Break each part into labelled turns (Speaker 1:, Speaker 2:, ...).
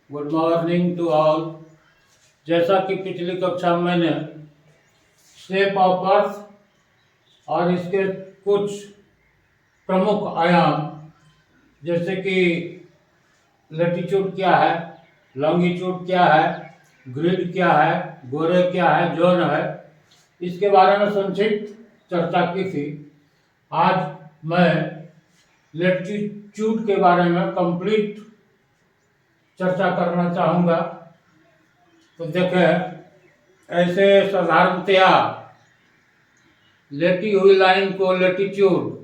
Speaker 1: Good morning to all. जैसा कि पिछली कक्षा में मैंने शेप ऑफ अर्थ और इसके कुछ प्रमुख आयाम जैसे कि लैटिट्यूड क्या है, लॉन्गिट्यूड क्या है, ग्रिड क्या है, गोरे क्या है, जोन है, इसके बारे में संक्षिप्त चर्चा की थी। आज मैं लैटिट्यूड के बारे में कंप्लीट चर्चा करना चाहूँगा। तो देखें, ऐसे साधारणतया लेटी हुई लाइन को लैटिट्यूड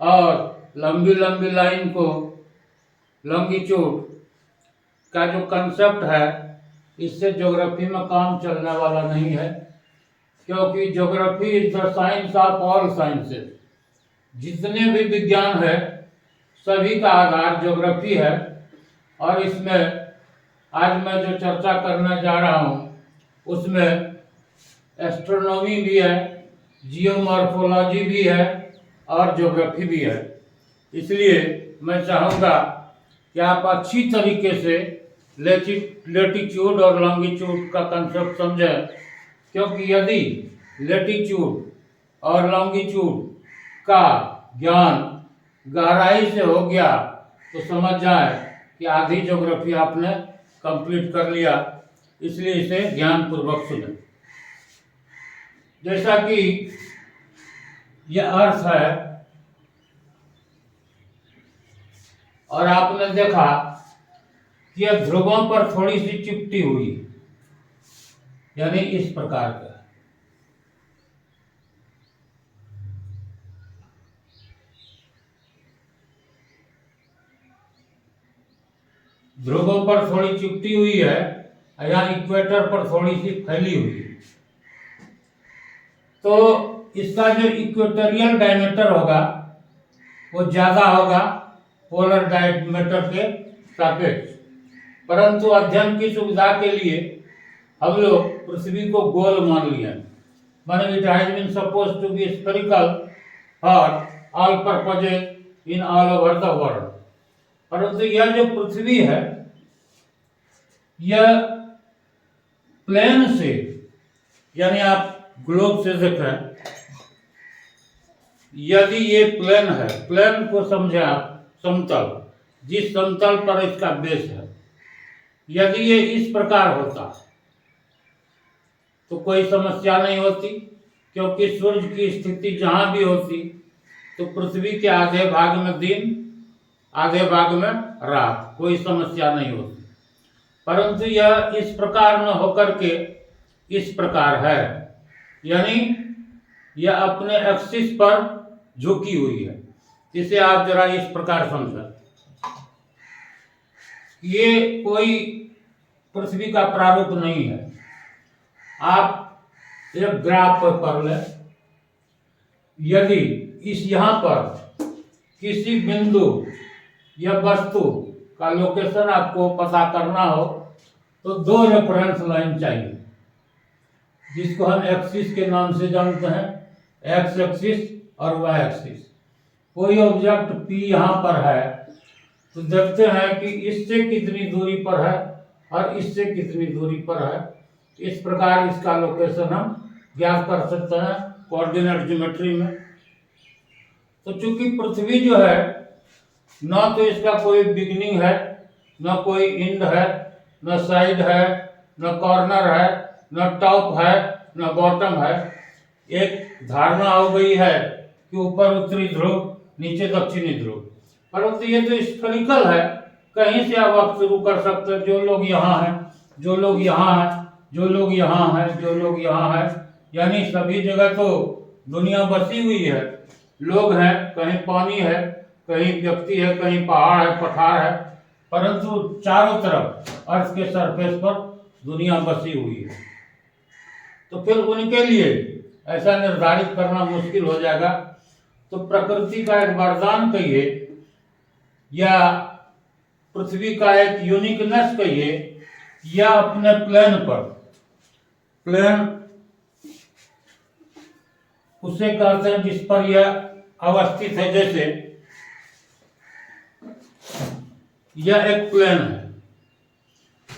Speaker 1: और लंबी लंबी लाइन को लॉन्गिट्यूड का जो कंसेप्ट है, इससे ज्योग्राफी में काम चलने वाला नहीं है, क्योंकि geography is the science of all sciences. जितने भी विज्ञान है सभी का आधार ज्योग्राफी है। और इसमें आज मैं जो चर्चा करने जा रहा हूँ उसमें एस्ट्रोनॉमी भी है, जियोमॉर्फोलॉजी भी है और ज्योग्राफी भी है। इसलिए मैं चाहूँगा कि आप अच्छी तरीके से लैटिट्यूड और लॉन्गिट्यूड का कंसेप्ट समझें, क्योंकि यदि लैटिट्यूड और लॉन्गिट्यूड का ज्ञान गहराई से हो गया तो समझ जाए कि आधी ज्योग्राफी आपने कंप्लीट कर लिया। इसलिए इसे ध्यान पूर्वक सुने। जैसा कि यह अर्थ है और आपने देखा कि यह ध्रुवों पर थोड़ी सी चिपटी हुई, यानी इस प्रकार का। ध्रुवों पर थोड़ी चिपटी हुई है या इक्वेटर पर थोड़ी सी फैली हुई है। तो इसका जो इक्वेटोरियल डायमीटर होगा वो ज्यादा होगा पोलर डायमीटर के सापेक्ष। परंतु अध्ययन की सुविधा के लिए हम लोग पृथ्वी को गोल मान लिया, माने it has been suppose to be spherical for all purposes in all over the world. परंतु यह जो पृथ्वी है यह प्लेन से, यानी आप ग्लोब से देखें, यदि ये प्लेन है, प्लेन को समझे आप समतल, जिस समतल पर इसका बेस है, यदि ये इस प्रकार होता तो कोई समस्या नहीं होती, क्योंकि सूर्य की स्थिति जहां भी होती तो पृथ्वी के आधे भाग में दिन, आधे भाग में रात, कोई समस्या नहीं होती। परंतु यह इस प्रकार में होकर के इस प्रकार है, यानी यह अपने एक्सिस पर झुकी हुई है। इसे आप जरा इस प्रकार समझें। ये कोई पृथ्वी का प्रारूप नहीं है। आप एक ग्राफ पर पढ़ लें। यदि इस यहाँ पर किसी बिंदु या वस्तु का लोकेशन आपको पता करना हो तो दो रेफरेंस लाइन चाहिए, जिसको हम एक्सिस के नाम से जानते हैं, एक्स एक्सिस और वाई एक्सिस। कोई ऑब्जेक्ट P यहाँ पर है तो देखते हैं कि इससे कितनी दूरी पर है और इससे कितनी दूरी पर है। इस प्रकार इसका लोकेशन हम ज्ञात कर सकते हैं कोऑर्डिनेट ज्योमेट्री में। तो चूंकि पृथ्वी जो है, न तो इसका कोई बिगिनिंग है, न कोई एंड है, न साइड है, न कॉर्नर है, न टॉप है, न बॉटम है। एक धारणा हो गई है कि ऊपर उत्तरी ध्रुव, नीचे दक्षिणी ध्रुव। परंतु ये तो स्फेरिकल है, कहीं से आप शुरू कर सकते हैं। जो लोग यहाँ हैं, जो लोग यहाँ हैं, जो लोग यहाँ हैं, जो लोग यहाँ हैं, यानी सभी जगह तो दुनिया बसी हुई है। लोग हैं, कहीं पानी है, कहीं व्यक्ति है, कहीं पहाड़ है, पठार है, परंतु चारों तरफ अर्थ के सरफेस पर दुनिया बसी हुई है। तो फिर उनके लिए ऐसा निर्धारित करना मुश्किल हो जाएगा। तो प्रकृति का एक वरदान कहिए या पृथ्वी का एक यूनिकनेस कहिए, या अपने प्लेन पर, प्लेन उसे कहते हैं जिस पर यह अवस्थित है। जैसे यह एक प्लेन है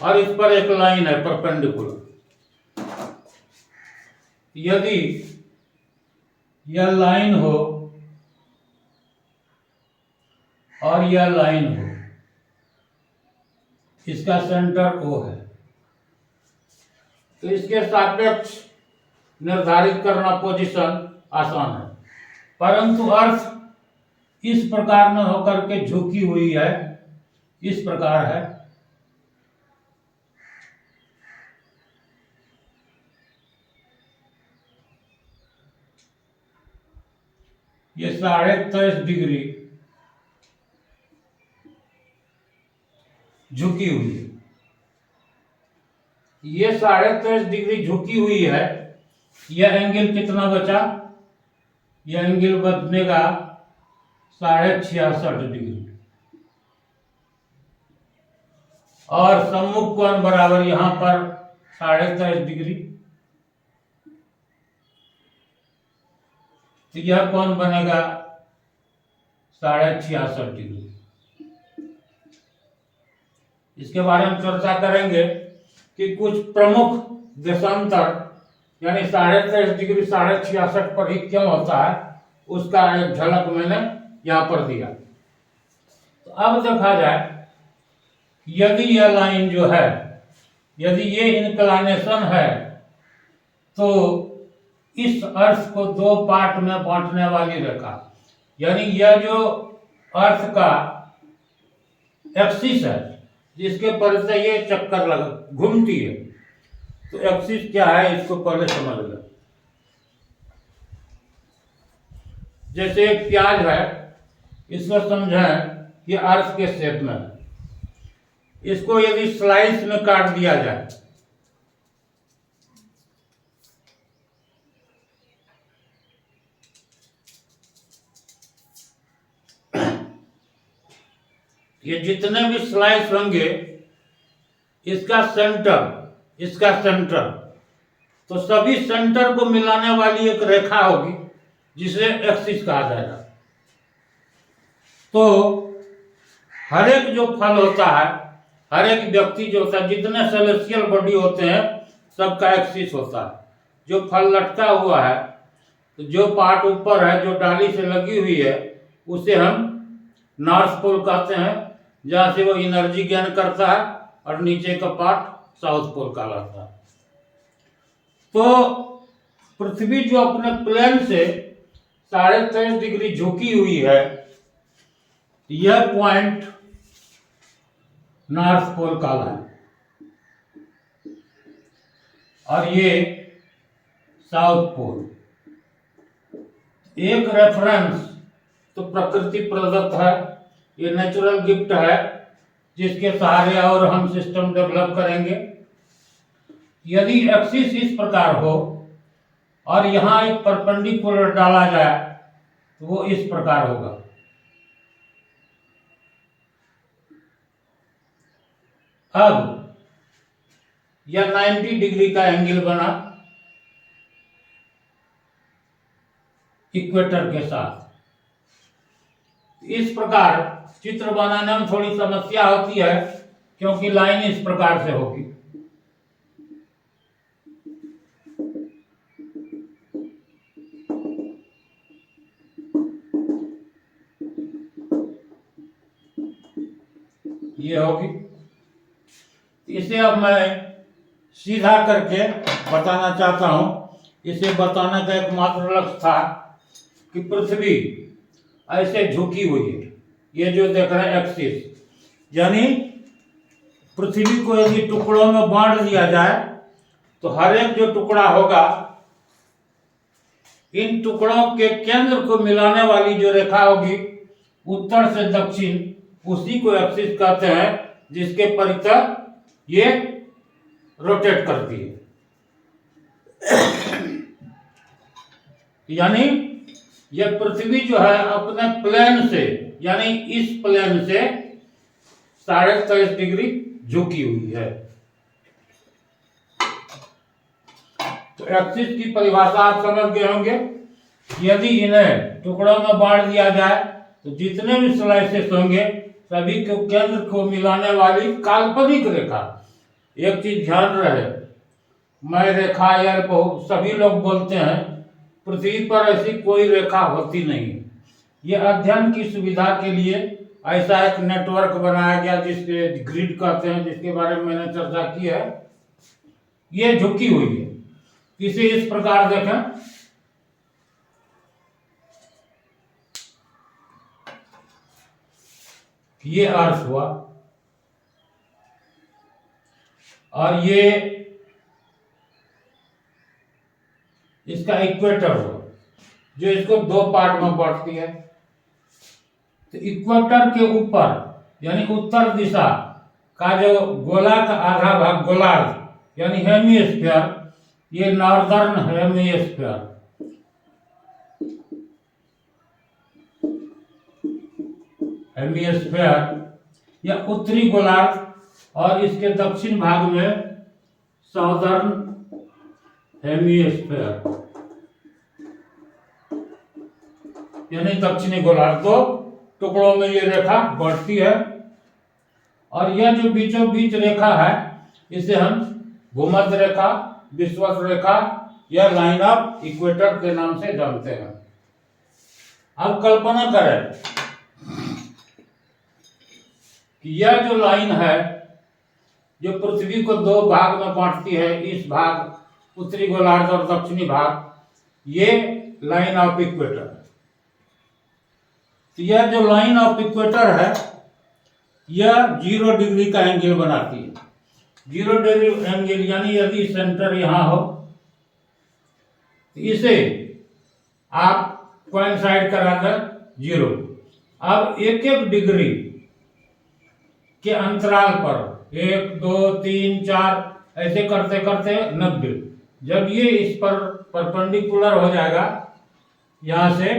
Speaker 1: और इस पर एक लाइन है परपेंडिकुलर। यदि यह लाइन हो और यह लाइन हो, इसका सेंटर O है, तो इसके सापेक्ष निर्धारित करना पोजीशन आसान है। परंतु अर्थ इस प्रकार में होकर के झुकी हुई है, इस प्रकार है। ये 23.5 डिग्री झुकी हुई है। ये 23.5 डिग्री झुकी हुई है। यह एंगल कितना बचा? यह एंगल बनेगा 66.5 डिग्री। और सम्मुख कोण बराबर यहां पर 23.5 डिग्री। तो यह कोण बनेगा 66.5 डिग्री। इसके बारे में चर्चा करेंगे कि कुछ प्रमुख देशांतर यानी 23.5 डिग्री 66.5 पर ही क्यों होता है, उसका एक झलक मैंने यहां पर दिया। तो अब देखा जाए, यदि यह लाइन जो है, यदि ये इंक्लाइनेशन है, तो इस अर्थ को दो पार्ट में बांटने वाली रेखा, यानी यह जो अर्थ का एक्सिस है, जिसके पर से ये चक्कर लग घूमती है, तो एक्सिस क्या है इसको पहले समझ लो। जैसे एक प्याज है, इसको समझें ये अर्थ के शेप में है। इसको यदि स्लाइस में काट दिया जाए, ये जितने भी स्लाइस होंगे, इसका सेंटर, तो सभी सेंटर को मिलाने वाली एक रेखा होगी जिसे एक्सिस कहा जाएगा। तो हर एक जो फल होता है, हर एक व्यक्ति जो होता है, जितने सेलेस्टियल बॉडी होते हैं, सबका एक्सिस होता है। जो फल लटका हुआ है, तो जो पार्ट ऊपर है, जो डाली से लगी हुई है, उसे हम नॉर्थ पोल कहते हैं, जहां से वो एनर्जी गेन करता है, और नीचे का पार्ट साउथ पोल कहलाता है। तो पृथ्वी जो अपने प्लेन से 23.5 डिग्री झुकी हुई है, यह पॉइंट नॉर्थ पोल कहला है, और ये साउथ पोल। एक रेफरेंस तो प्रकृति प्रदत्त है, ये नेचुरल गिफ्ट है, जिसके सहारे और हम सिस्टम डेवलप करेंगे। यदि एक्सिस इस प्रकार हो और यहां एक परपेंडिकुलर डाला जाए, तो वो इस प्रकार होगा। अब यह 90 डिग्री का एंगल बना इक्वेटर के साथ। इस प्रकार चित्र बनाने में थोड़ी समस्या होती है, क्योंकि लाइन इस प्रकार से होगी। ये होगी। इसे अब मैं सीधा करके बताना चाहता हूं। इसे बताने का एकमात्र लक्ष्य था कि पृथ्वी ऐसे झुकी हुई है, ये जो देख रहे हैं एक्सिस, यानी पृथ्वी को यदि टुकड़ों में बांट दिया जाए, तो हर एक जो टुकड़ा होगा, इन टुकड़ों के केंद्र को मिलाने वाली जो रेखा होगी उत्तर से दक्षिण, उसी को एक्सिस कहते हैं, जिसके परितः ये रोटेट करती है। यानी यह पृथ्वी जो है अपने प्लेन से, यानी इस प्लेन से 23.5 डिग्री झुकी हुई है। तो एक्सिस की परिभाषा आप समझ गए होंगे। यदि इन्हें टुकड़ों में बांट दिया जाए, तो जितने भी स्लाइसेस होंगे, सभी के केंद्र को मिलाने वाली काल्पनिक रेखा, एक चीज ध्यान रहे, मैं रेखा या बहुत सभी लोग बोलते हैं, पृथ्वी पर ऐसी कोई रेखा होती नहीं है। ये अध्ययन की सुविधा के लिए ऐसा एक नेटवर्क बनाया गया जिसके ग्रिड कहते हैं, जिसके बारे में मैंने चर्चा की है। ये झुकी हुई है, इसे इस प्रकार देखें, ये अर्थ हुआ और ये इसका इक्वेटर हुआ, जो इसको दो पार्ट में बांटती है। तो इक्वेटर के ऊपर यानी उत्तर दिशा का जो गोला का आधा भाग, गोलार्ध यानी हेमिस्फीयर, ये नॉर्दर्न हेमिस्फीयर, या उत्तरी गोलार्ध, और इसके दक्षिण भाग में साउदर्न हेमिस्फीयर यानी दक्षिणी गोलार्ध। दो टुकड़ों में ये रेखा बढ़ती है, और यह जो बीचों बीच रेखा है इसे हम भूमध्य रेखा, विषुवत रेखा या लाइन ऑफ इक्वेटर के नाम से जानते हैं। अब कल्पना करें कि यह जो लाइन है जो पृथ्वी को दो भाग में बांटती है, इस भाग उत्तरी गोलार्ध और दक्षिणी भाग, ये लाइन ऑफ इक्वेटर है। तो यह जो लाइन ऑफ इक्वेटर है यह 0 डिग्री का एंगल बनाती है। 0 डिग्री एंगल यानी यदि सेंटर यहां हो तो इसे आप कोइंसाइड कराकर 0। अब एक एक डिग्री के अंतराल पर 1 2 3 4 ऐसे करते करते 90, जब ये इस पर परपेंडिकुलर हो जाएगा यहां से,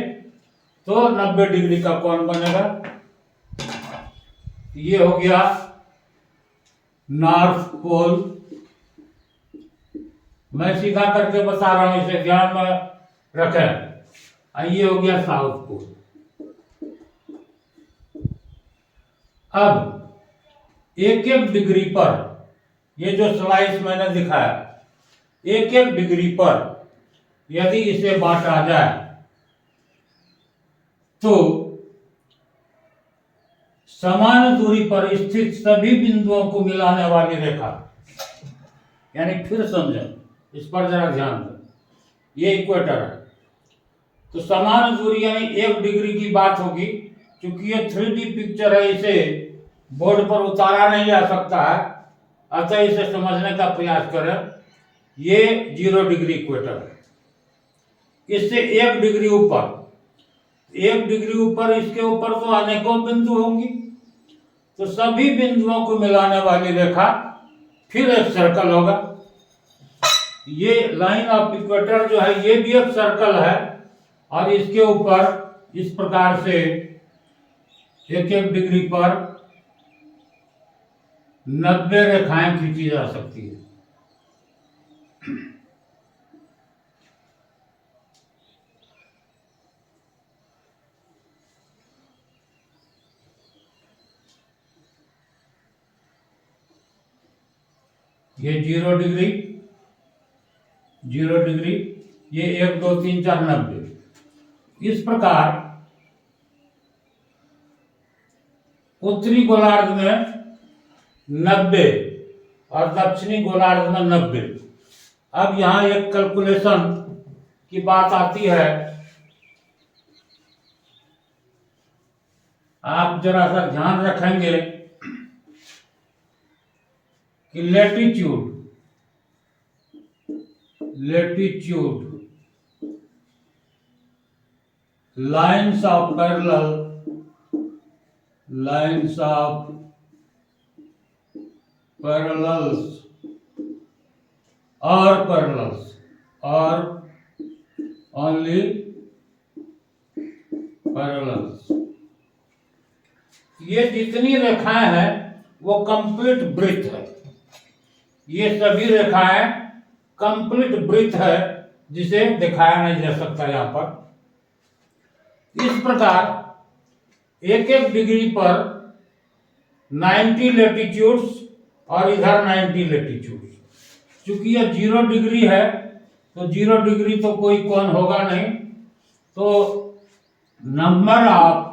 Speaker 1: तो 90 डिग्री का कोण बनेगा। ये हो गया नॉर्थ पोल। मैं सीधा करके बता रहा हूं, इसे ध्यान में रखें। ये हो गया साउथ पोल। अब एक एक डिग्री पर, ये जो स्लाइस मैंने दिखाया, एक एक डिग्री पर यदि इसे बांटा जाए तो समान दूरी पर स्थित सभी बिंदुओं को मिलाने वाली रेखा, यानी फिर समझें, इस पर जरा ध्यान दें, ये इक्वेटर है। तो समान दूरी यानी 1 डिग्री की बात होगी। क्योंकि ये 3D पिक्चर है, इसे बोर्ड पर उतारा नहीं जा सकता है, अतः इसे समझने का प्रयास करें। ये 0 डिग्री इक्वेटर है। इससे 1 डिग्री ऊपर, 1 डिग्री ऊपर, इसके ऊपर तो अनेकों बिंदु होंगी, तो सभी बिंदुओं को मिलाने वाली रेखा फिर एक सर्कल होगा। ये लाइन ऑफ इक्वेटर जो है ये भी एक सर्कल है, और इसके ऊपर इस प्रकार से 1 डिग्री पर 90 रेखाएं खींची जा सकती है। ये 0 डिग्री, 0 डिग्री, ये 1 2 3 4 90। इस प्रकार उत्तरी गोलार्ध में 90 और दक्षिणी गोलार्ध में 90। अब यहां एक कैलकुलेशन की बात आती है, आप जरा सा ध्यान रखेंगे कि लेटीट्यूड लाइन्स ऑफ पैरेलल्स और ओनली पैरेलल्स, ये जितनी रेखाएं हैं वो कंप्लीट ब्रीथ है। ये सभी रेखाएं कंप्लीट ब्रीथ है, जिसे दिखाया नहीं जा सकता यहां पर। इस प्रकार 1 डिग्री पर 90 लेटीट्यूड्स और इधर 90 लेटीट्यूड। चूंकि यह 0 डिग्री है तो 0 डिग्री तो कोई कोण होगा नहीं, तो number of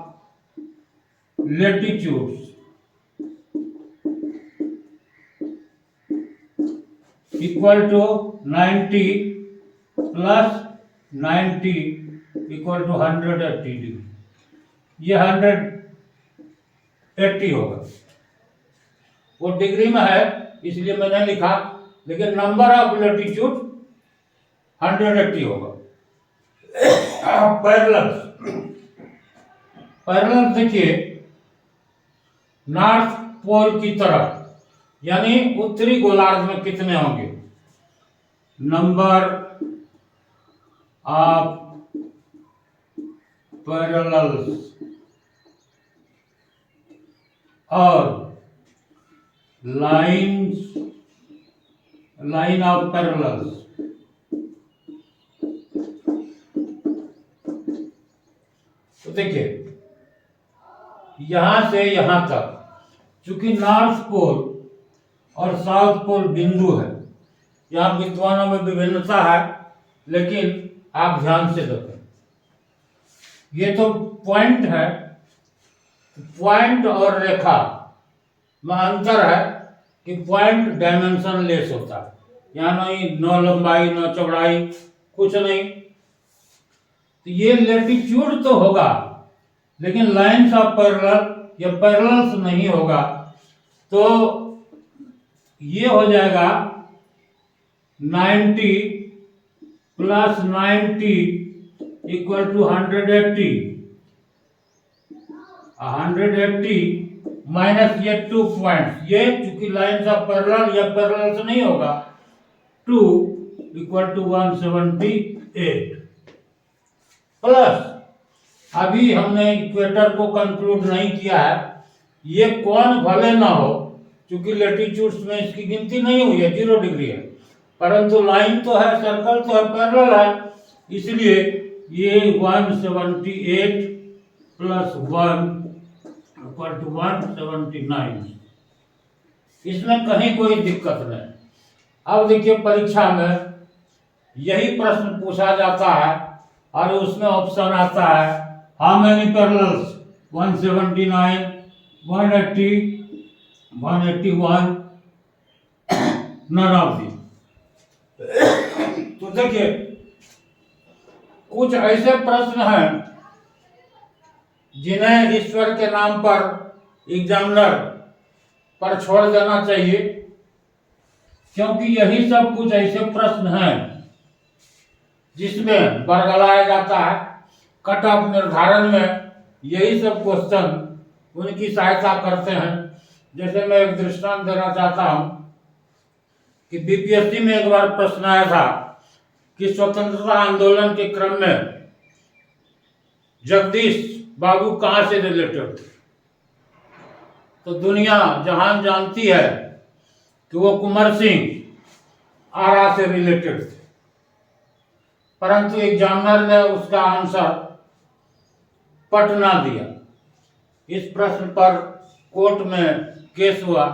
Speaker 1: latitudes equal to 90 प्लस 90 इक्वल टू 180 डिग्री। ये 180 होगा। वो डिग्री में है इसलिए मैंने लिखा, लेकिन नंबर ऑफ लेटीट्यूड 180 होगा। पैरेलल्स, पैरेलल देखिए नॉर्थ पोल की तरफ, यानी उत्तरी गोलार्ध में कितने होंगे? नंबर ऑफ पैरेलल्स और लाइन ऑफ पैरेलल्स। तो देखिए यहां से यहां तक, चूंकि नॉर्थ पोल और साउथ पोल बिंदु है, यहां विद्वानों में विभिन्नता है, लेकिन आप ध्यान से देखें, ये तो पॉइंट है। पॉइंट और रेखा में अंतर है कि पॉइंट डायमेंशन लेस होता है, यहाँ नहीं न लंबाई न चौड़ाई कुछ नहीं। तो ये लेटीट्यूड तो होगा, लेकिन लाइंस ऑफ पैरेलल या पैरेलल्स नहीं होगा। तो ये हो जाएगा 90 प्लस 90 इक्वल टू 180। 180 माइनस ये 2 पॉइंट्स, ये चूंकि लाइंस ऑफ पैरेलल या पैरेलल से नहीं होगा, 2 इक्वल टू 178 प्लस अभी हमने इक्वेटर को कंक्लूड नहीं किया है। ये कोण भले ना हो, क्योंकि लेटीट्यूड्स में इसकी गिनती नहीं हुई है, 0 डिग्री है, परंतु लाइन तो है, सर्कल तो है, पैरेलल है, इसलिए ये 178 प्लस 1 इक्वल टू 179। इसमें कहीं कोई दिक्कत नहीं। अब देखिए परीक्षा में यही प्रश्न पूछा जाता है और उसमें ऑप्शन आता है how many parallels, 179, 180, 181, none of this. तो देखिए कुछ ऐसे प्रश्न हैं जिन्हें ईश्वर के नाम पर एग्जामिनर पर छोड़ देना चाहिए, क्योंकि यही सब कुछ ऐसे प्रश्न हैं जिसमें बरगलाया जाता है। कट ऑफ निर्धारण में यही सब क्वेश्चन उनकी सहायता करते हैं। जैसे मैं एक दृष्टांत देना चाहता हूं कि बीपीएससी में एक बार प्रश्न आया था कि स्वतंत्रता आंदोलन के क्रम में जगदीश बाबू कहां से रिलेटेड थे। तो दुनिया जहान जानती है कि वो कुंवर सिंह आरा से रिलेटेड थे, परंतु एग्जामिनर ने उसका आंसर पटना दिया। इस प्रश्न पर कोर्ट में केस हुआ।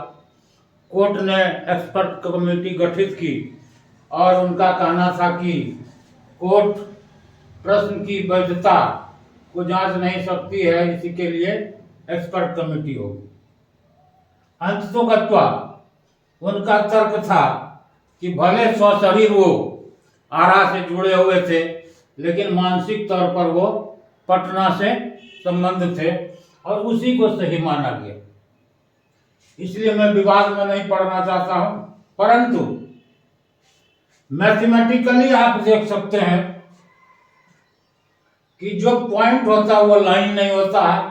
Speaker 1: कोर्ट ने एक्सपर्ट कमेटी गठित की और उनका कहना था कि कोर्ट प्रश्न की वैधता को जांच नहीं सकती है, इसी के लिए एक्सपर्ट कमेटी होगी। अंततोगत्वा उनका तर्क था कि भले स्वशरीर वो आरा से जुड़े हुए थे, लेकिन मानसिक तौर पर वो पटना से संबंध थे और उसी को सही माना गया। इसलिए मैं विवाद में नहीं पढ़ना चाहता हूं, परंतु मैथमेटिकली आप देख सकते हैं कि जो पॉइंट होता है वो लाइन नहीं होता है।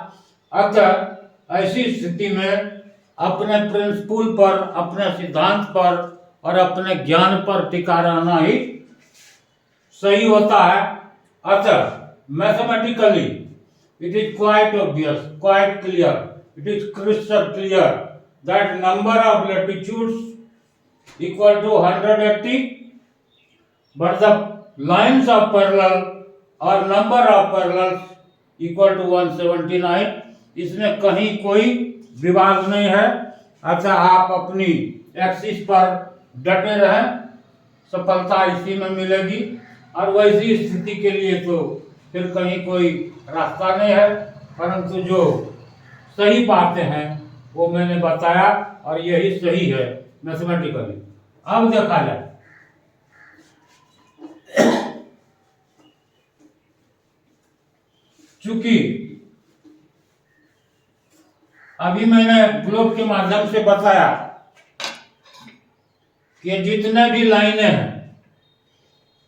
Speaker 1: अतः ऐसी स्थिति में अपने प्रिंसिपल पर, अपने सिद्धांत पर और अपने ज्ञान पर टिका रहना ही सही होता है। अतः mathematically it is quite obvious, quite clear, it is crystal clear that number of latitudes equal to 180, but the lines of parallel or number of parallels equal to 179। इसमें कहीं कोई विवाद नहीं है, अच्छा, आप अपनी एक्सिस पर डटे रहें, सफलता इसी में मिलेगी। और वैसी स्थिति के लिए तो फिर कहीं कोई रास्ता नहीं है, परंतु जो सही बातें हैं वो मैंने बताया और यही सही है मैथमेटिकली। अब देखा जाए, चूंकि अभी मैंने ग्लोब के माध्यम से बताया कि जितने भी लाइनें हैं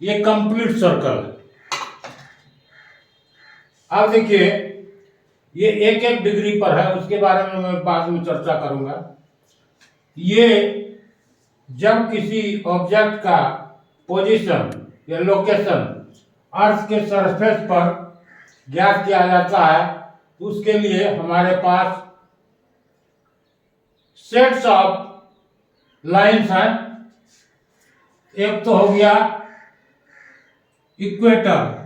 Speaker 1: ये कंप्लीट सर्कल है। अब देखिए, ये एक एक डिग्री पर है, उसके बारे में मैं बाद में चर्चा करूंगा। ये जब किसी ऑब्जेक्ट का पोजीशन या लोकेशन अर्थ के सरफेस पर ज्ञात किया जाता है, तो उसके लिए हमारे पास सेट्स ऑफ लाइंस हैं। एक तो हो गया इक्वेटर,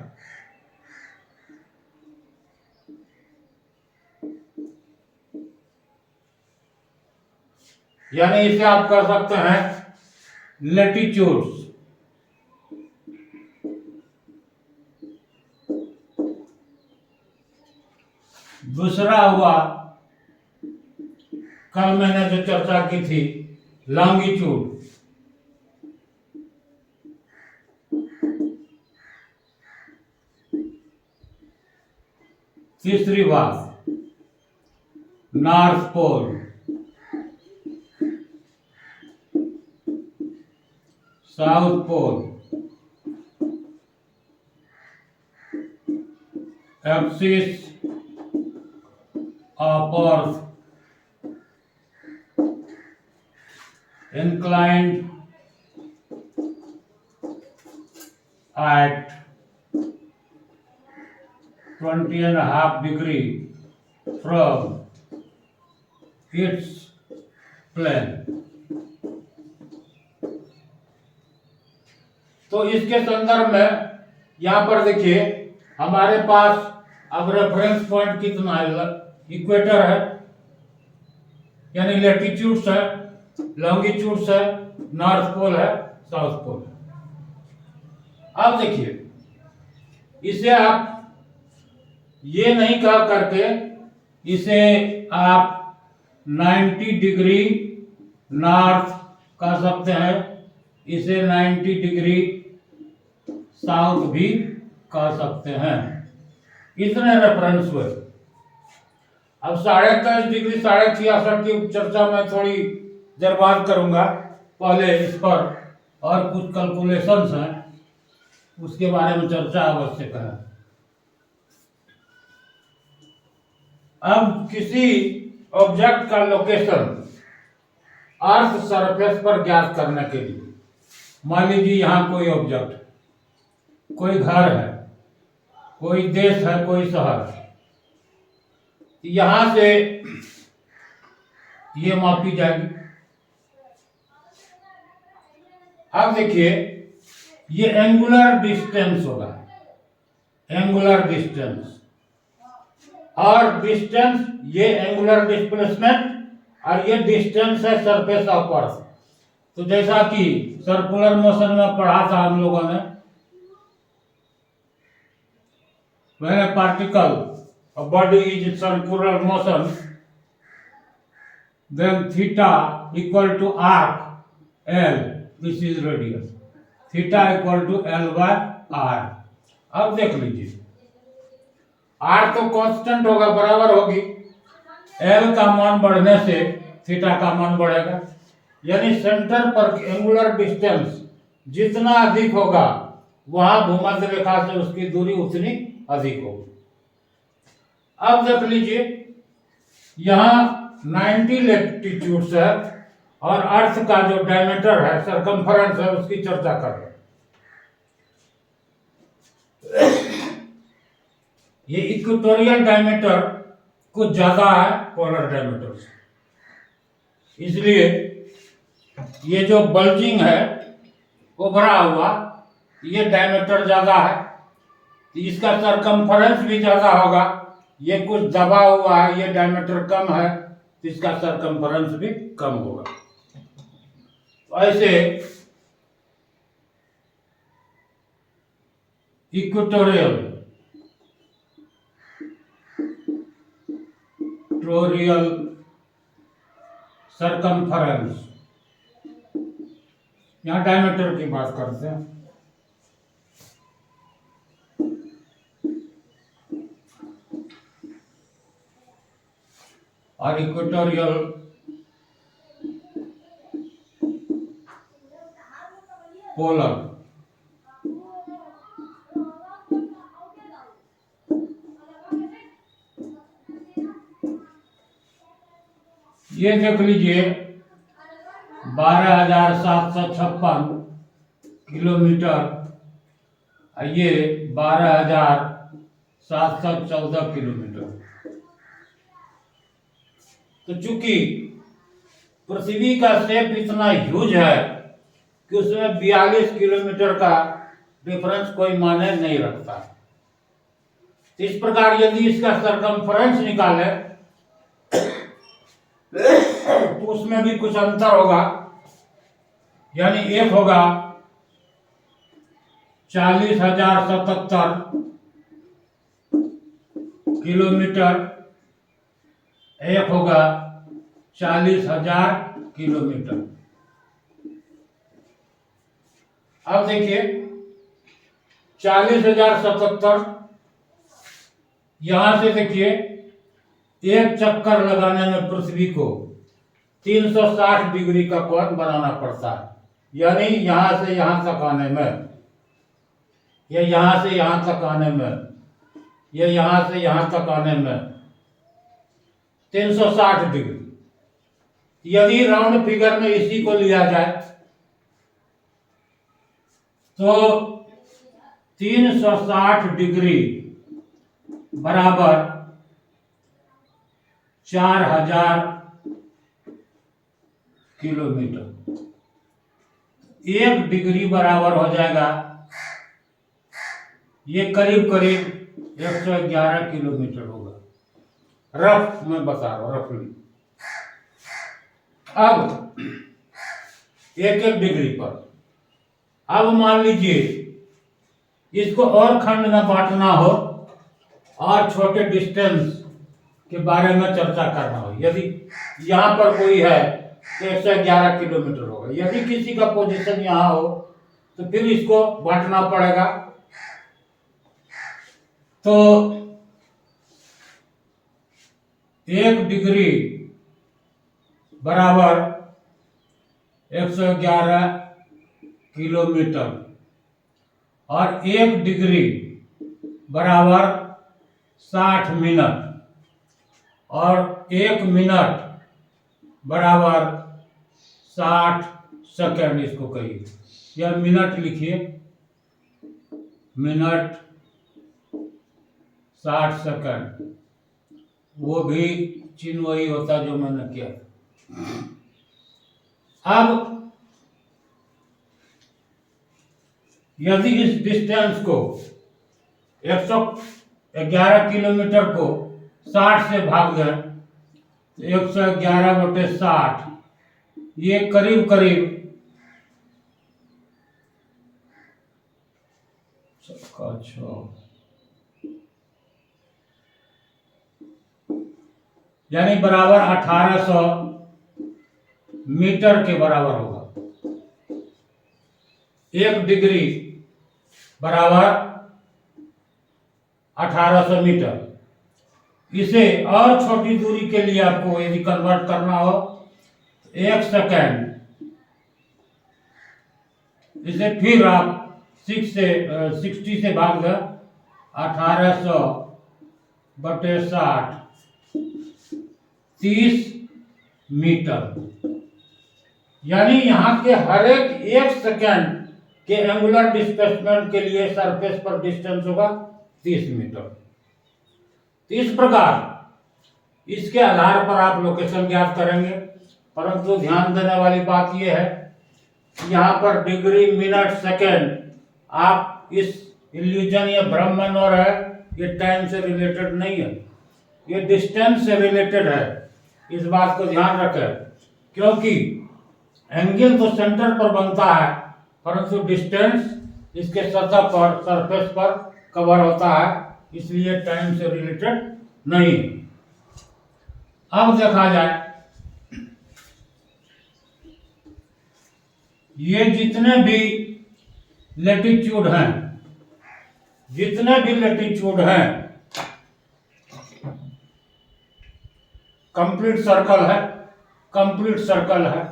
Speaker 1: यानी इसे आप कर सकते हैं लेटीट्यूड्स। दूसरा हुआ, कल मैंने जो चर्चा की थी, लॉन्गिट्यूड। तीसरी बात north pole. South pole, axis of earth, inclined at 20.5 degree from its plane। तो इसके संदर्भ में यहाँ पर देखिए, हमारे पास अब रेफरेंस पॉइंट कितना है, इक्वेटर है, यानी लेटीट्यूड्स है, लॉन्गिट्यूड्स है, नॉर्थ पोल है, साउथ पोल है। अब देखिए, इसे आप ये नहीं कह करके इसे आप 90 डिग्री नॉर्थ कह सकते हैं, इसे 90 डिग्री साउथ भी कह सकते हैं। इतने रेफरेंस हुए। अब 23.5 डिग्री 66.5 की चर्चा मैं थोड़ी देर बाद करूंगा। पहले इस पर और कुछ कैलकुलेशंस हैं, उसके बारे में चर्चा आवश्यक है। अब किसी ऑब्जेक्ट का लोकेशन अर्थ सरफेस पर ज्ञात करने के लिए, मान लीजिए यहाँ कोई ऑब्जेक्ट, कोई घर है, कोई देश है, कोई शहर है, यहां से ये मापी जाएगी। अब देखिए, ये एंगुलर डिस्टेंस होगा, एंगुलर डिस्टेंस, और डिस्टेंस ये एंगुलर डिस्प्लेसमेंट, और ये डिस्टेंस है सरफेस ऑफ अर्थ। तो जैसा कि सर्कुलर मोशन में पढ़ा था हम लोगों ने, when a particle, a body is in circular motion, then theta equal to arc L, this is radius, theta equal to L by R। अब देख लीजिए, R तो कांस्टेंट होगा, बराबर होगी, L का मान बढ़ने से थीटा का मान बढ़ेगा, यानी सेंटर पर एंगुलर डिस्टेंस जितना अधिक होगा वहां भूमध्य रेखा से उसकी दूरी उतनी अधिक होगी। अब देख लीजिए, यहां 90 लैटिट्यूड्स है और अर्थ का जो डायमीटर है, सरकमफरेंस है, उसकी चर्चा कर रहे हैं। ये इक्वेटोरियल डायमीटर कुछ ज्यादा है पोलर डायमीटर से, इसलिए ये जो बल्जिंग है, उभरा हुआ, ये डायमीटर ज्यादा है, इसका सरकमफरेंस भी ज्यादा होगा। ये कुछ दबा हुआ है, ये डायमीटर कम है, तो इसका सरकमफेरेंस भी कम होगा। तो ऐसे इक्वेटोरियल सरकमफेरेंस, यहां डायमीटर की बात करते हैं। और इक्वेटोरियल पोलर, ये देख लीजिए 12,756 किलोमीटर, ये 12,714 किलोमीटर। तो चूंकि पृथ्वी का शेप इतना ह्यूज है कि उसमें 42 किलोमीटर का डिफरेंस कोई मायने नहीं रखता। तो इस प्रकार यदि इसका सरकमफेरेंस निकाले तो उसमें भी कुछ अंतर होगा, यानी एक होगा 40,077 किलोमीटर, एक होगा 40,000 किलोमीटर। अब देखिए 40,077, यहां से देखिए एक चक्कर लगाने में पृथ्वी को 360 डिग्री का कोण बनाना पड़ता है, यानी यहां से यहां तक आने में, या यहां से यहां तक आने में, या यहां से यहां तक आने में 360 डिग्री। यदि राउंड फिगर में इसी को लिया जाए तो 360 डिग्री बराबर 4,000 किलोमीटर। 1 डिग्री बराबर हो जाएगा, ये करीब करीब 111 किलोमीटर होगा। रफ मैं बता रहा हूं, रफली। अब 1-1 डिग्री पर, अब मान लीजिए इसको और खंड में बांटना हो और छोटे डिस्टेंस के बारे में चर्चा करना हो, यदि यहां पर कोई है तो 111 किलोमीटर होगा। यदि किसी का पोजीशन यहां हो तो फिर इसको बांटना पड़ेगा। तो 1 डिग्री बराबर 111 किलोमीटर और 1 डिग्री बराबर 60 मिनट और 1 मिनट बराबर 60 सेकंड, इसको कहिए, या मिनट लिखिए, मिनट 60 सेकंड, वो भी चिन्ह वही होता जो मैंने किया। अब यदि इस डिस्टेंस को 111 किलोमीटर को 60 से भाग दें तो 111/60, ये करीब करीब 6 यानी बराबर 1800 मीटर के बराबर होगा। 1 डिग्री बराबर 1800 मीटर। इसे और छोटी दूरी के लिए आपको यदि कन्वर्ट करना हो, 1 सेकेंड, इसे फिर आप 60 से भाग दें, 1800/60, 30 मीटर। यानी यहाँ के हर एक 1 सेकेंड के एंगुलर डिस्प्लेसमेंट के लिए सरफेस पर डिस्टेंस होगा 30 मीटर। तो इस प्रकार इसके आधार पर आप लोकेशन ज्ञात करेंगे, परंतु ध्यान देने वाली बात यह है कि यहाँ पर डिग्री, मिनट, सेकेंड, आप इस इल्यूजन या भ्रम में न रहे, ये टाइम से रिलेटेड नहीं है, ये डिस्टेंस से रिलेटेड है। इस बात को ध्यान रखें, क्योंकि एंगल तो सेंटर पर बनता है परंतु डिस्टेंस इसके सतह पर, सरफेस पर कवर होता है, इसलिए टाइम से रिलेटेड नहीं। अब देखा जाए, ये जितने भी लेटीट्यूड हैं, कंप्लीट सर्कल है।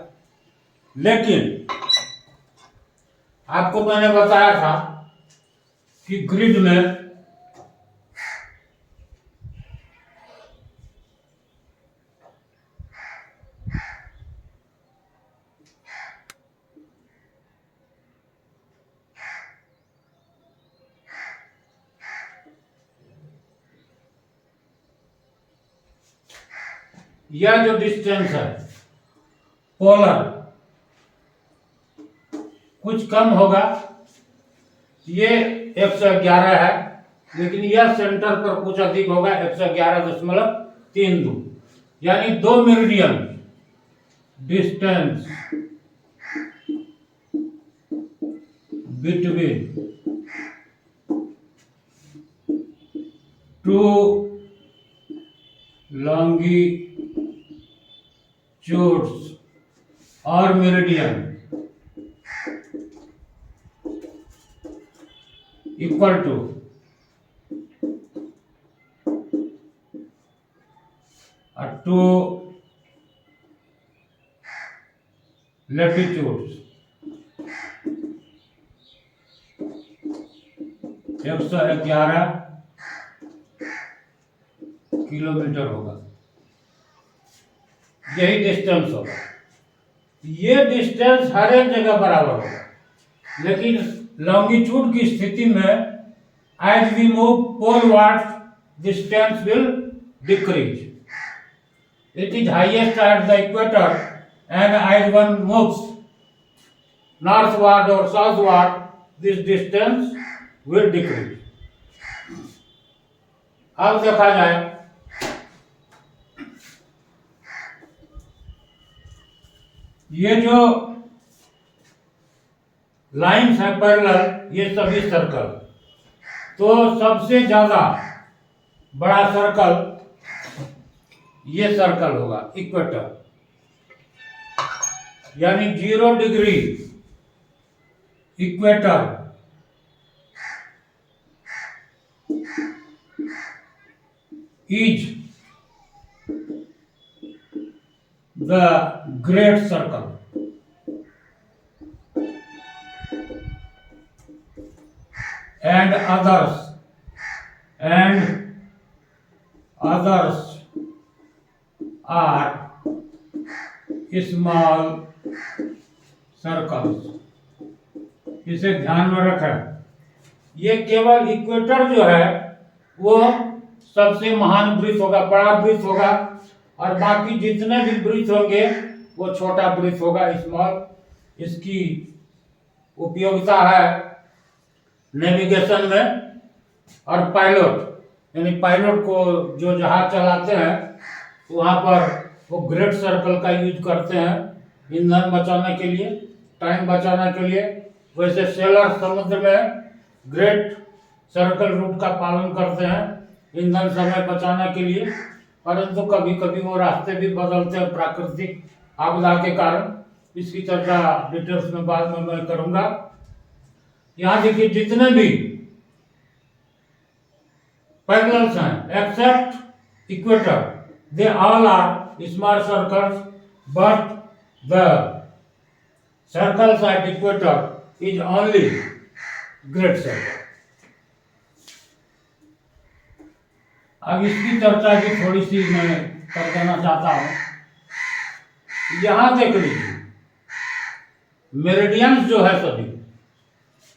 Speaker 1: लेकिन आपको मैंने बताया था कि ग्रिड में यह जो डिस्टेंस है पोलर कुछ कम होगा, ये 111 है, लेकिन यह सेंटर पर कुछ अधिक होगा, 111.32, यानी 2 मेरिडियन डिस्टेंस बिटवीन 2 longitudes और meridian equal to 2 latitudes 111 kilometre होगा। यही डिस्टेंस होगा। ये डिस्टेंस हर एक जगह बराबर होगा, लेकिन लॉन्गिट्यूड की स्थिति में as we move polewards, distance will decrease. It is highest at the equator, and as one moves northward or southward, this distance will decrease. अब देखा जाए, ये जो लाइन्स है पैरेलल, ये सभी सर्कल, तो सबसे ज्यादा बड़ा सर्कल ये सर्कल होगा इक्वेटर, यानी 0 degree equator is the great circle, and others are small circles. इसे ध्यान में रखें। ये केवल इक्वेटर जो है वो सबसे महान वृत्त होगा, बड़ा वृत्त होगा, और बाकी जितने भी वृत्त होंगे वो छोटा वृत्त होगा, स्मॉल। इसकी उपयोगिता है नेविगेशन में, और पायलट यानी पायलट को जो जहाज चलाते हैं तो वहाँ पर वो ग्रेट सर्कल का यूज करते हैं ईंधन बचाने के लिए, टाइम बचाने के लिए। वैसे सेलर समुद्र में ग्रेट सर्कल रूट का पालन करते हैं ईंधन समय बचाने के लिए, परंतु कभी कभी वो रास्ते भी बदलते हैं प्राकृतिक आपदा के कारण। इसकी चर्चा डिटेल्स में बाद में मैं करूँगा। यहाँ देखिए, जितने भी पैरेलल्स हैं except equator, they all are small circles, but the circles at equator is only great circle. अब इसकी चर्चा भी थोड़ी सी मैं कर देना चाहता हूं। यहां देख लीजिए, मेरिडियंस जो है सभी,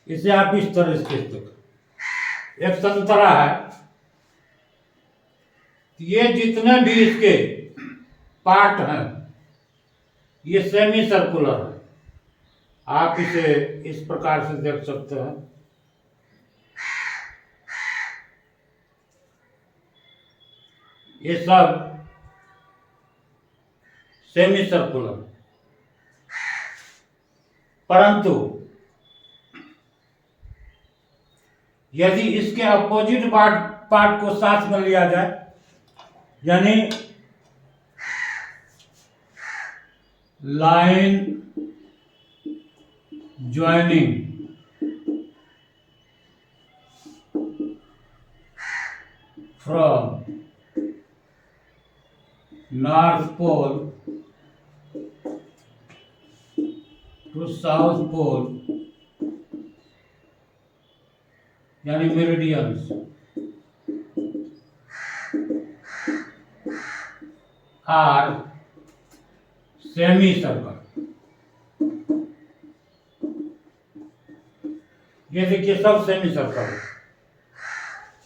Speaker 1: इसे आप इस तरह से एक संतरा है, ये जितने भी इसके पार्ट हैं ये सेमी सर्कुलर है। आप इसे इस प्रकार से देख सकते हैं। ये सब सेमी सर्कुलर। परंतु यदि इसके अपोजिट पार्ट को साथ में लिया जाए, यानी line joining from north pole to south pole, यानी मेरिडियंस, आर सेमी सर्कल। ये देखिए सब सेमी सर्कल।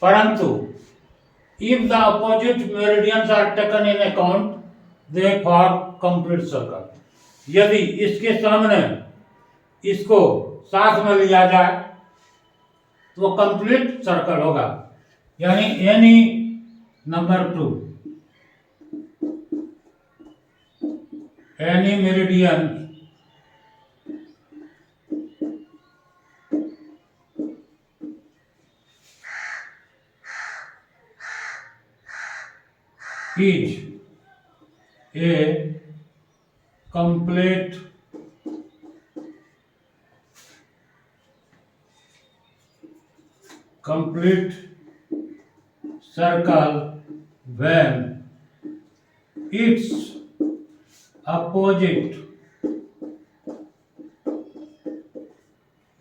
Speaker 1: परंतु if the opposite meridians are taken in account they form complete circle. यदि इसके सामने इसको साथ में लिया जाए तो कंप्लीट सर्कल होगा, यानी any number 2, any meridian is a complete circle when its opposite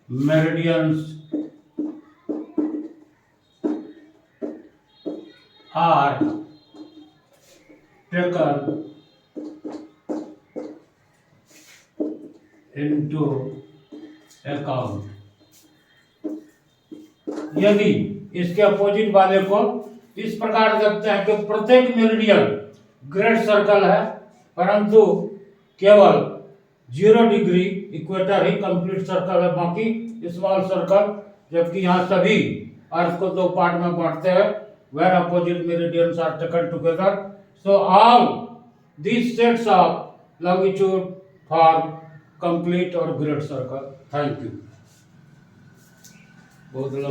Speaker 1: meridians are taken into account। यदि इसके अपोजिट वाले को इस प्रकार देखते हैं कि प्रत्येक मेरिडियन ग्रेट सर्कल है, परंतु केवल 0 डिग्री इक्वेटर ही कंप्लीट सर्कल है, बाकी स्मॉल सर्कल, जबकि यहाँ सभी अर्थ को 2 पार्ट में बांटते हैं। When opposite meridians are taken together, so all these sets of longitude form complete or great circle। Thank you। बहुत